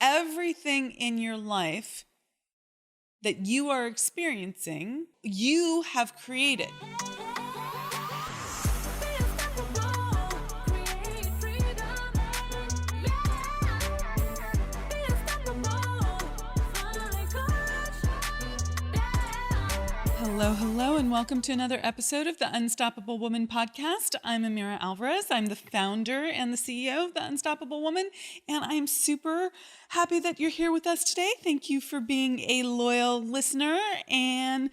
everything in your life that you are experiencing, you have created. Hello, and welcome to another episode of the Unstoppable Woman podcast. I'm Amira Alvarez. I'm the founder and the CEO of the Unstoppable Woman, and I'm super happy that you're here with us today. Thank you for being a loyal listener and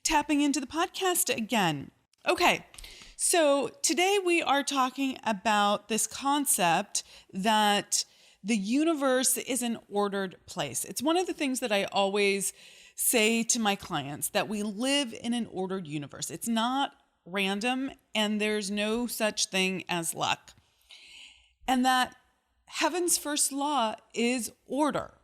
tapping into the podcast again. Okay, so today we are talking about this concept that the universe is an ordered place. It's one of the things that I always say to my clients, that we live in an ordered universe. It's not random, and there's no such thing as luck. And that heaven's first law is order.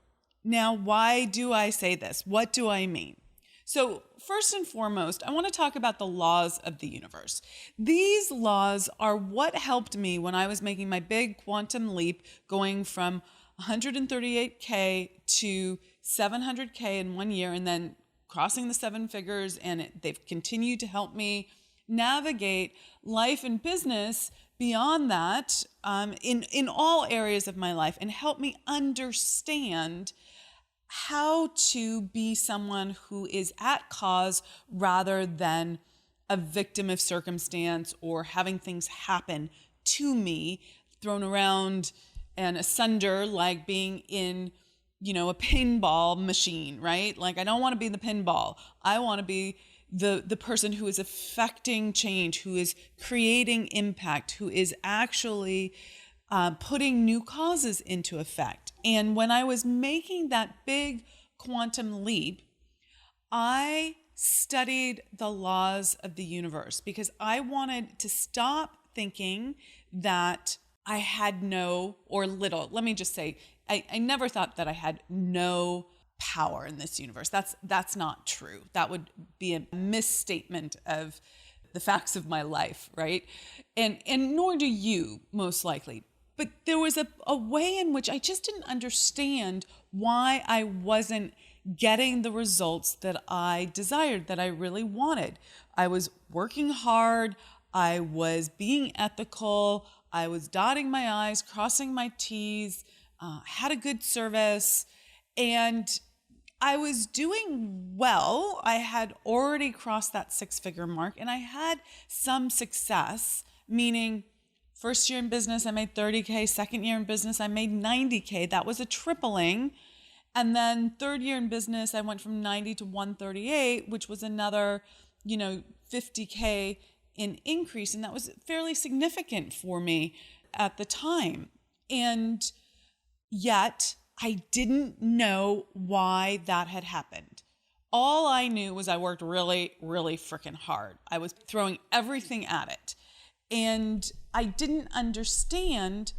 Now, why do I say this? What do I mean? So first and foremost, I want to talk about the laws of the universe. These laws are what helped me when I was making my big quantum leap, going from 138K to 700K in 1 year, and then crossing the seven figures. And they've continued to help me navigate life and business beyond that, in all areas of my life, and help me understand how to be someone who is at cause rather than a victim of circumstance or having things happen to me, thrown around and asunder, like being in, a pinball machine, right? Like, I don't want to be the pinball. I want to be the person who is affecting change, who is creating impact, who is actually putting new causes into effect. And when I was making that big quantum leap, I studied the laws of the universe because I wanted to stop thinking that I had no or little. Let me just say, I never thought that I had no power in this universe. That's not true. That would be a misstatement of the facts of my life, right? And nor do you, most likely. But there was a way in which I just didn't understand why I wasn't getting the results that I desired, that I really wanted. I was working hard. I was being ethical. I was dotting my I's, crossing my T's, had a good service, and I was doing well. I had already crossed that six-figure mark, and I had some success, meaning first year in business, I made 30K. Second year in business, I made 90K. That was a tripling. And then third year in business, I went from 90 to 138, which was another, 50K in increase. And that was fairly significant for me at the time. And yet I didn't know why that had happened. All I knew was I worked really, really freaking hard. I was throwing everything at it. And I didn't understand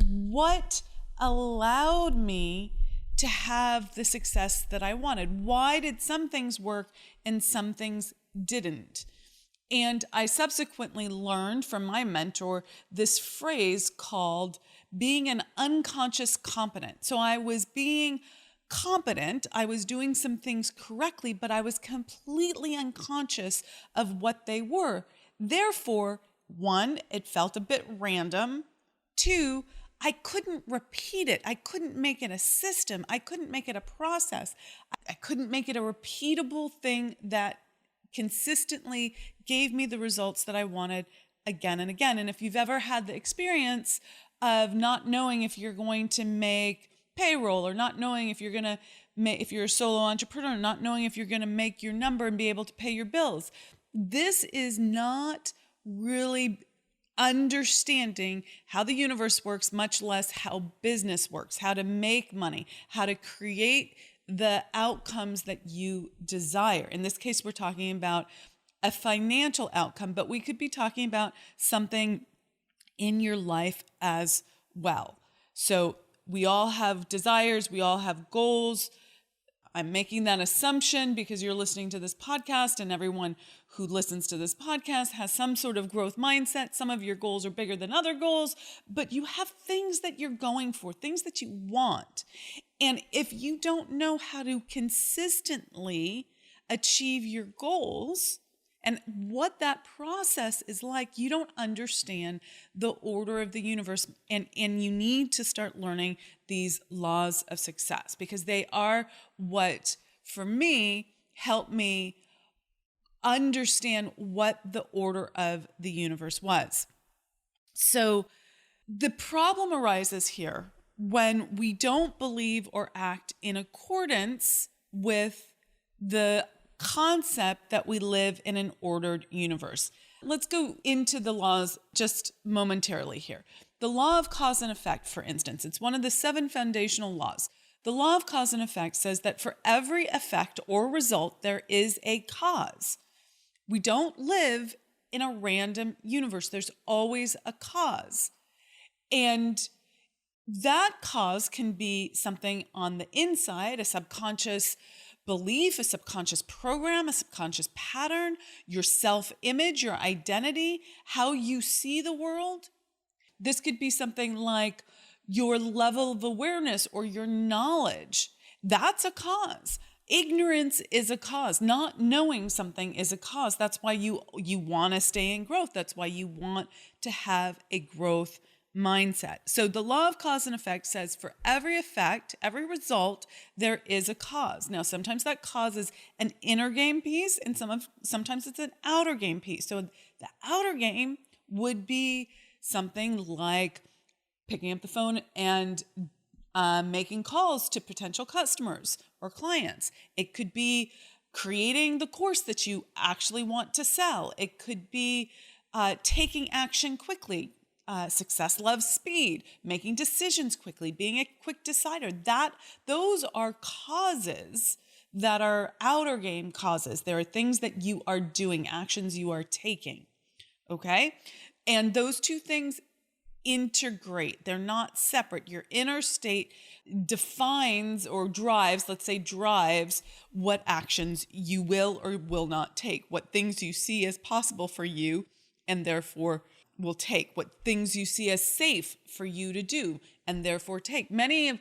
what allowed me to have the success that I wanted. Why did some things work and some things didn't? And I subsequently learned from my mentor this phrase called being an unconscious competent. So I was being competent, I was doing some things correctly, but I was completely unconscious of what they were. Therefore, one, it felt a bit random. Two, I couldn't repeat it. I couldn't make it a system. I couldn't make it a process. I couldn't make it a repeatable thing that consistently gave me the results that I wanted again and again. And if you've ever had the experience of not knowing if you're going to make payroll, or not knowing if you're going to make, if you're a solo entrepreneur, not knowing if you're going to make your number and be able to pay your bills, this is not really understanding how the universe works, much less how business works, how to make money, how to create the outcomes that you desire. In this case, we're talking about a financial outcome, but we could be talking about something in your life as well. So we all have desires, we all have goals. I'm making that assumption because you're listening to this podcast, and everyone who listens to this podcast has some sort of growth mindset. Some of your goals are bigger than other goals, but you have things that you're going for, things that you want. And if you don't know how to consistently achieve your goals and what that process is like, you don't understand the order of the universe. And you need to start learning these laws of success, because they are what, for me, help me understand what the order of the universe was. So the problem arises here when we don't believe or act in accordance with the concept that we live in an ordered universe. Let's go into the laws just momentarily here. The law of cause and effect, for instance, it's one of the 7 foundational laws. The law of cause and effect says that for every effect or result, there is a cause. We don't live in a random universe. There's always a cause. And that cause can be something on the inside, a subconscious belief, a subconscious program, a subconscious pattern, your self-image, your identity, how you see the world. This could be something like your level of awareness or your knowledge. That's a cause. Ignorance is a cause. Not knowing something is a cause. That's why you want to stay in growth. That's why you want to have a growth mindset. So the law of cause and effect says for every effect, every result, there is a cause. Now, sometimes that cause is an inner game piece, and sometimes it's an outer game piece. So the outer game would be something like picking up the phone and making calls to potential customers or clients. It could be creating the course that you actually want to sell. It could be taking action quickly. Success loves speed, making decisions quickly, being a quick decider. Those are causes that are outer game causes. There are things that you are doing, actions you are taking. Okay? And those two things integrate. They're not separate. Your inner state defines or drives, let's say drives, what actions you will or will not take, what things you see as possible for you and therefore will take, what things you see as safe for you to do and therefore take. Many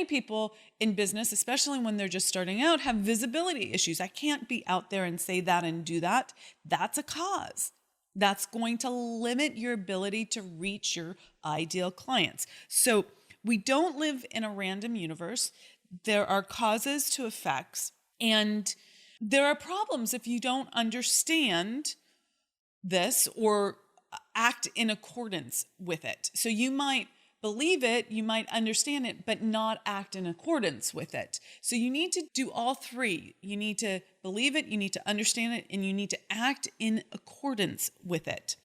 people in business, especially when they're just starting out, have visibility issues. I can't be out there and say that and do that. That's a cause. That's going to limit your ability to reach your ideal clients. So we don't live in a random universe. There are causes to effects, and there are problems if you don't understand this or act in accordance with it. So you might believe it, you might understand it, but not act in accordance with it. So you need to do all three. You need to believe it, you need to understand it, and you need to act in accordance with it.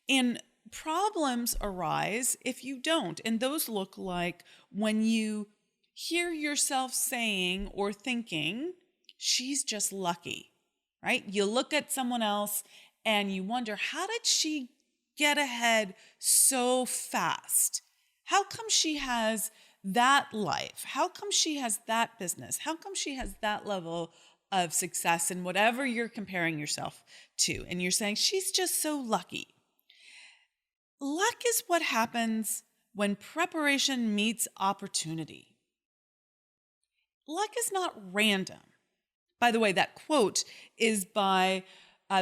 And problems arise if you don't. And those look like when you hear yourself saying or thinking, she's just lucky, right? You look at someone else and you wonder, how did she get ahead so fast? How come she has that life? How come she has that business? How come she has that level of success in whatever you're comparing yourself to? And you're saying, she's just so lucky. Luck is what happens when preparation meets opportunity. Luck is not random. By the way, that quote is by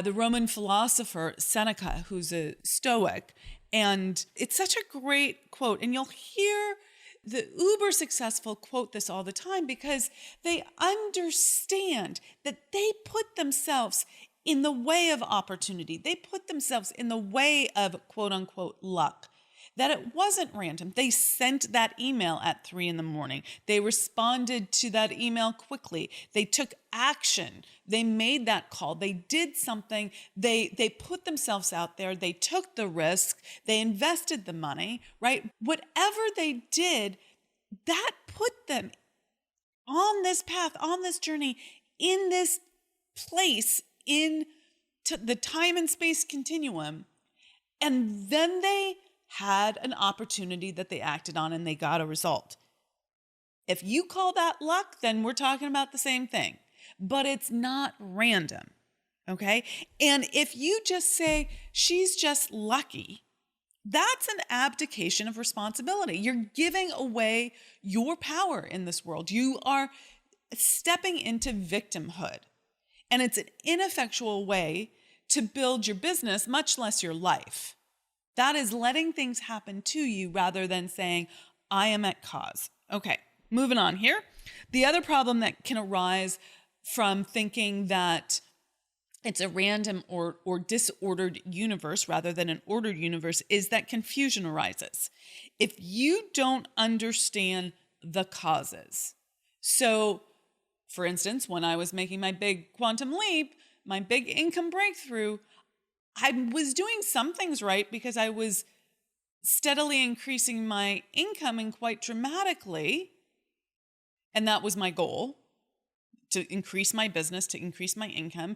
the Roman philosopher Seneca, who's a Stoic. And it's such a great quote. And you'll hear the uber successful quote this all the time because they understand that they put themselves in the way of opportunity. They put themselves in the way of quote unquote luck. That it wasn't random. They sent that email at 3 a.m. They responded to that email quickly. They took action. They made that call. They did something. They put themselves out there. They took the risk. They invested the money, right? Whatever they did, that put them on this path, on this journey, in this place, in the time and space continuum. And then they had an opportunity that they acted on and they got a result. If you call that luck, then we're talking about the same thing, but it's not random. Okay. And if you just say she's just lucky, That's an abdication of responsibility. You're giving away your power in this world. You are stepping into victimhood. And it's an ineffectual way to build your business, much less your life. That is letting things happen to you rather than saying, I am at cause. Okay, moving on here. The other problem that can arise from thinking that it's a random or disordered universe rather than an ordered universe is that confusion arises. If you don't understand the causes. So, for instance, when I was making my big quantum leap, my big income breakthrough, I was doing some things right because I was steadily increasing my income and quite dramatically. And that was my goal, to increase my business, to increase my income.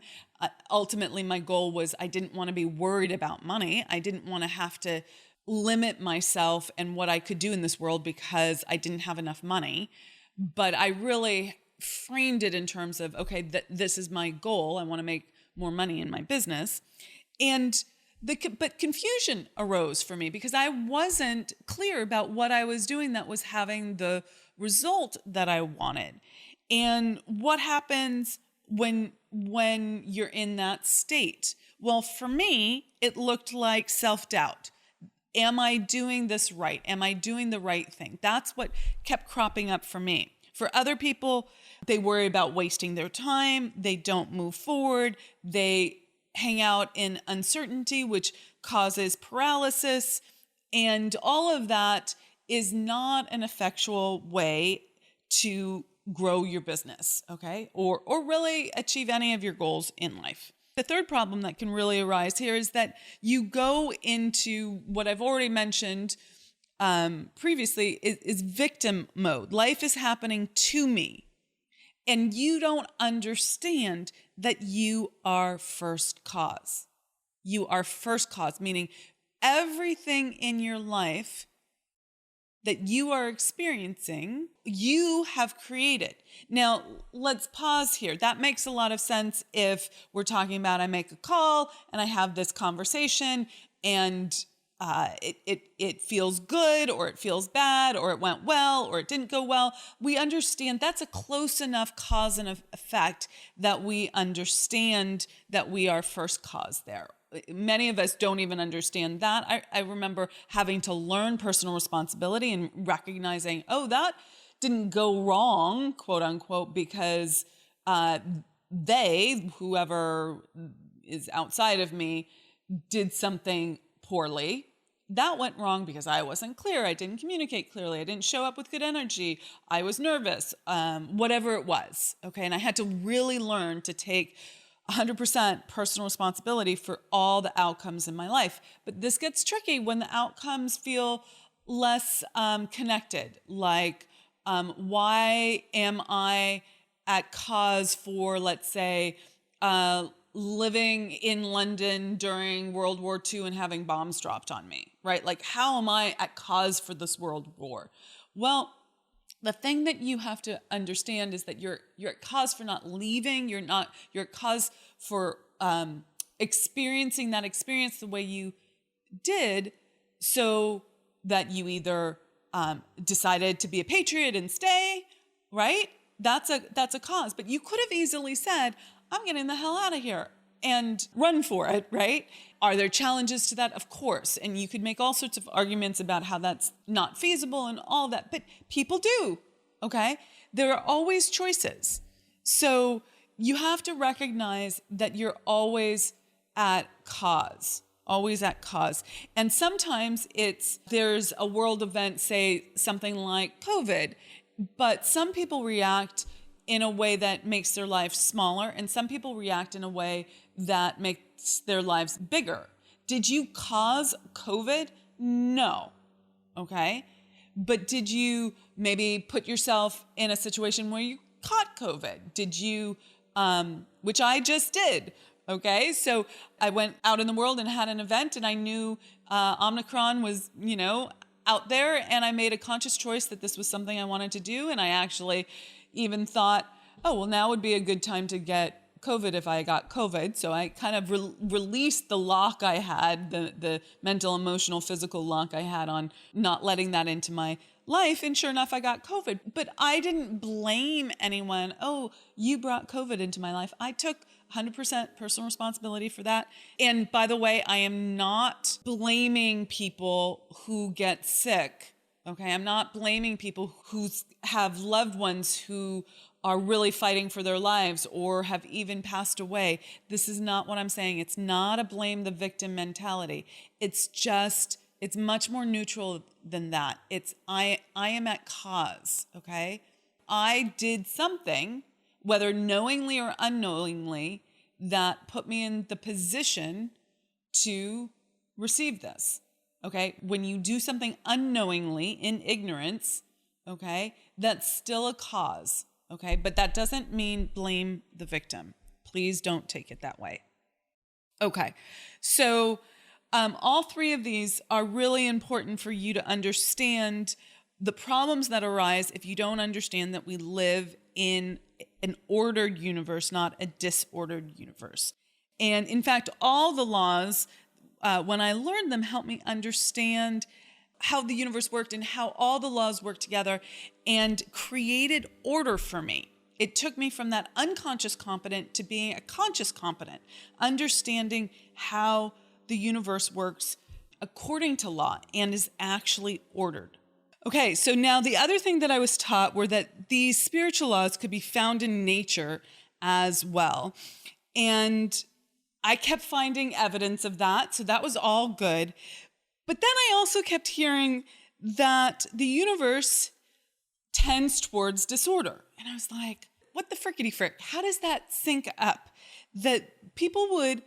Ultimately, my goal was I didn't want to be worried about money. I didn't want to have to limit myself and what I could do in this world because I didn't have enough money. But I really framed it in terms of, okay, this is my goal. I want to make more money in my business. But confusion arose for me because I wasn't clear about what I was doing that was having the result that I wanted. And what happens when you're in that state? Well, for me, it looked like self-doubt. Am I doing this right? Am I doing the right thing? That's what kept cropping up for me. For other people, they worry about wasting their time. They don't move forward. They hang out in uncertainty, which causes paralysis. And all of that is not an effectual way to grow your business, okay? Or really achieve any of your goals in life. The third problem that can really arise here is that you go into what I've already mentioned previously is victim mode. Life is happening to me. And you don't understand that you are first cause. You are first cause, meaning everything in your life that you are experiencing, you have created. Now, let's pause here. That makes a lot of sense if we're talking about I make a call and I have this conversation and it feels good or it feels bad or it went well or it didn't go well. We understand that's a close enough cause and effect that we understand that we are first cause there. Many of us don't even understand that. I remember having to learn personal responsibility and recognizing, oh, that didn't go wrong, quote unquote, because whoever is outside of me, did something poorly. That went wrong because I wasn't clear. I didn't communicate clearly. I didn't show up with good energy. I was nervous, whatever it was. Okay. And I had to really learn to take 100% personal responsibility for all the outcomes in my life. But this gets tricky when the outcomes feel less connected. Like, why am I at cause for, let's say, living in London during World War II and having bombs dropped on me, right? Like, how am I at cause for this world war? Well, the thing that you have to understand is that you're at cause for not leaving. You're at cause for experiencing that experience the way you did, so that you either decided to be a patriot and stay, right? That's a cause. But you could have easily said, I'm getting the hell out of here and run for it, right? Are there challenges to that? Of course. And you could make all sorts of arguments about how that's not feasible and all that, but people do, okay? There are always choices. So you have to recognize that you're always at cause, always at cause. And sometimes there's a world event, say something like COVID, but some people react in a way that makes their life smaller, and some people react in a way that makes their lives bigger. Did you cause COVID? No. Okay? But did you maybe put yourself in a situation where you caught COVID? Did you, which I just did. Okay? So I went out in the world and had an event, and I knew Omicron was, out there, and I made a conscious choice that this was something I wanted to do, and I actually even thought, oh, well, now would be a good time to get COVID if I got COVID. So I kind of released the lock I had, the mental, emotional, physical lock I had on not letting that into my life. And sure enough, I got COVID. But I didn't blame anyone. Oh, you brought COVID into my life. I took 100% personal responsibility for that. And by the way, I am not blaming people who get sick. Okay, I'm not blaming people who have loved ones who are really fighting for their lives or have even passed away. This is not what I'm saying. It's not a blame the victim mentality. It's much more neutral than that. It's I am at cause, okay? I did something, whether knowingly or unknowingly, that put me in the position to receive this. Okay, when you do something unknowingly in ignorance, okay, that's still a cause, okay, but that doesn't mean blame the victim. Please don't take it that way. Okay, so all three of these are really important for you to understand the problems that arise if you don't understand that we live in an ordered universe, not a disordered universe. And in fact, all the laws, when I learned them, helped me understand how the universe worked and how all the laws work together and created order for me. It took me from that unconscious competent to being a conscious competent, understanding how the universe works according to law and is actually ordered. Okay, so now the other thing that I was taught were that these spiritual laws could be found in nature as well. And I kept finding evidence of that, so that was all good. But then I also kept hearing that the universe tends towards disorder. And I was like, what the frickety frick? How does that sync up? That people would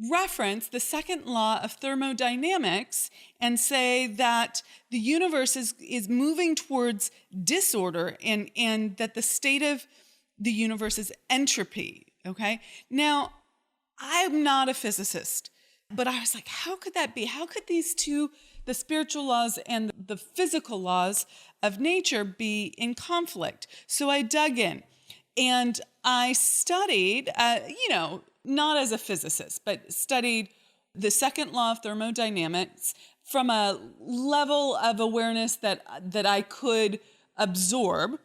reference the second law of thermodynamics and say that the universe is moving towards disorder and that the state of the universe is entropy, okay? Now, I'm not a physicist, but I was like, how could that be? How could these two, the spiritual laws and the physical laws of nature, be in conflict? So I dug in and I studied, not as a physicist, but studied the second law of thermodynamics from a level of awareness that I could absorb,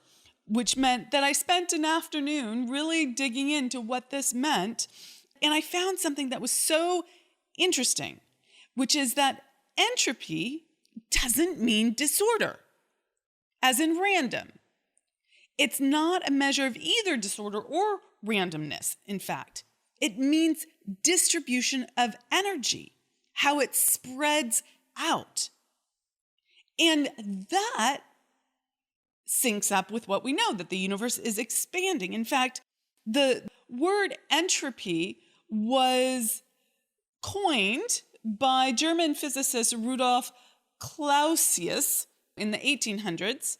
which meant that I spent an afternoon really digging into what this meant. And I found something that was so interesting, which is that entropy doesn't mean disorder, as in random. It's not a measure of either disorder or randomness, in fact. It means distribution of energy, how it spreads out. And that syncs up with what we know, that the universe is expanding. In fact, the word entropy was coined by German physicist Rudolf Clausius in the 1800s.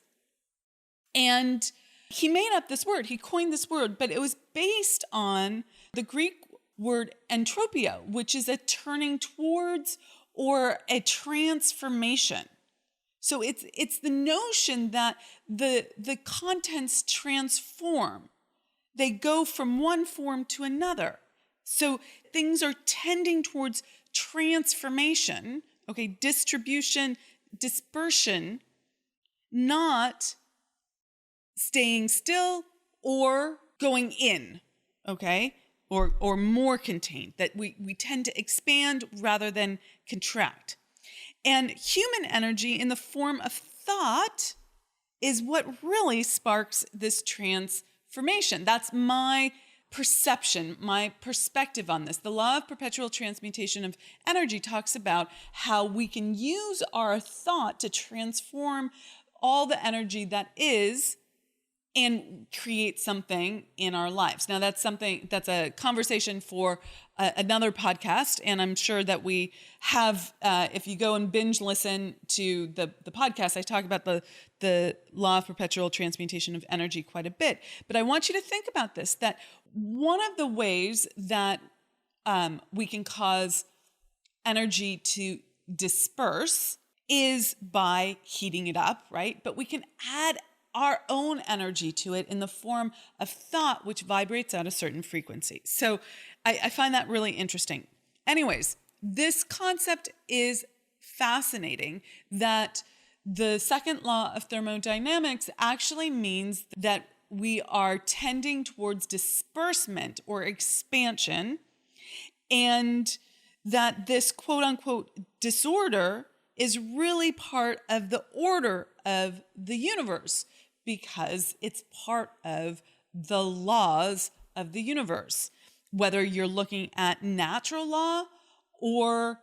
And he made up this word, he coined this word, but it was based on the Greek word entropia, which is a turning towards or a transformation. So it's the notion that the contents transform. They go from one form to another. So things are tending towards transformation, okay, distribution, dispersion, not staying still or going in, okay, or more contained, that we tend to expand rather than contract. And human energy in the form of thought is what really sparks this transformation. That's my perception, my perspective on this. The law of perpetual transmutation of energy talks about how we can use our thought to transform all the energy that is and create something in our lives. Now that's a conversation for another podcast. And I'm sure that we have, if you go and binge listen to the podcast, I talk about the law of perpetual transmutation of energy quite a bit. But I want you to think about this, that one of the ways that we can cause energy to disperse is by heating it up, right? But we can add our own energy to it in the form of thought, which vibrates at a certain frequency. So I find that really interesting. Anyways, this concept is fascinating, that the second law of thermodynamics actually means that we are tending towards disbursement or expansion, and that this quote unquote disorder is really part of the order of the universe, because it's part of the laws of the universe. Whether you're looking at natural law or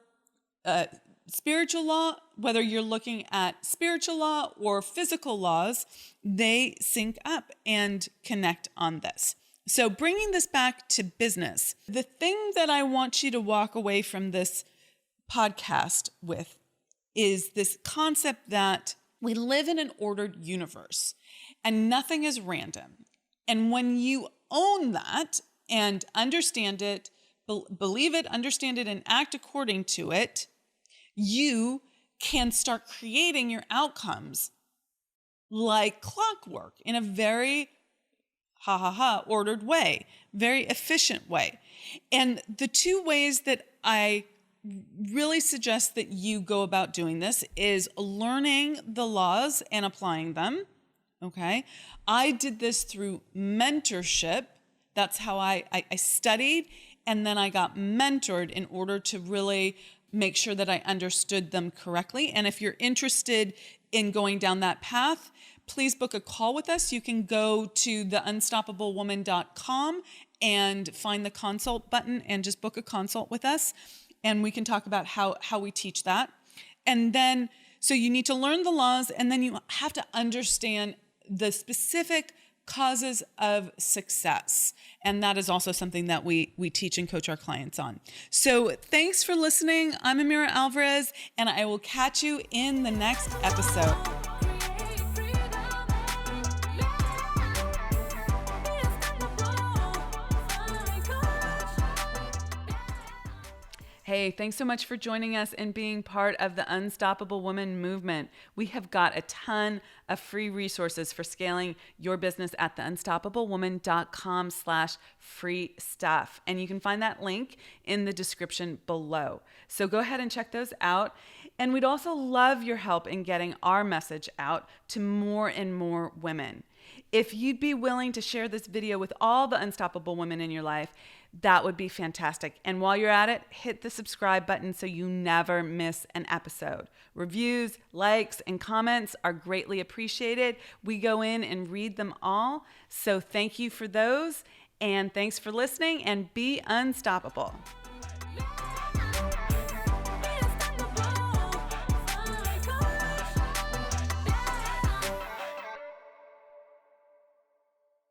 spiritual law, whether you're looking at spiritual law or physical laws, they sync up and connect on this. So bringing this back to business, the thing that I want you to walk away from this podcast with is this concept that we live in an ordered universe and nothing is random. And when you own that and understand it, believe it, understand it, and act according to it, you can start creating your outcomes like clockwork in a very ordered way, very efficient way. And the two ways that I really suggest that you go about doing this is learning the laws and applying them. Okay. I did this through mentorship. That's how I studied, and then I got mentored in order to really make sure that I understood them correctly. And if you're interested in going down that path, please book a call with us. You can go to theunstoppablewoman.com and find the consult button and just book a consult with us. And we can talk about how we teach that. And then, so you need to learn the laws, and then you have to understand the specific causes of success. And that is also something that we teach and coach our clients on. So thanks for listening. I'm Amira Alvarez, and I will catch you in the next episode. Hey, thanks so much for joining us and being part of the Unstoppable Woman movement. We have got a ton of free resources for scaling your business at theunstoppablewoman.com/free stuff. And you can find that link in the description below. So go ahead and check those out. And we'd also love your help in getting our message out to more and more women. If you'd be willing to share this video with all the unstoppable women in your life, that would be fantastic. And while you're at it, hit the subscribe button so you never miss an episode. Reviews, likes, and comments are greatly appreciated. We go in and read them all. So thank you for those. And thanks for listening, and be unstoppable.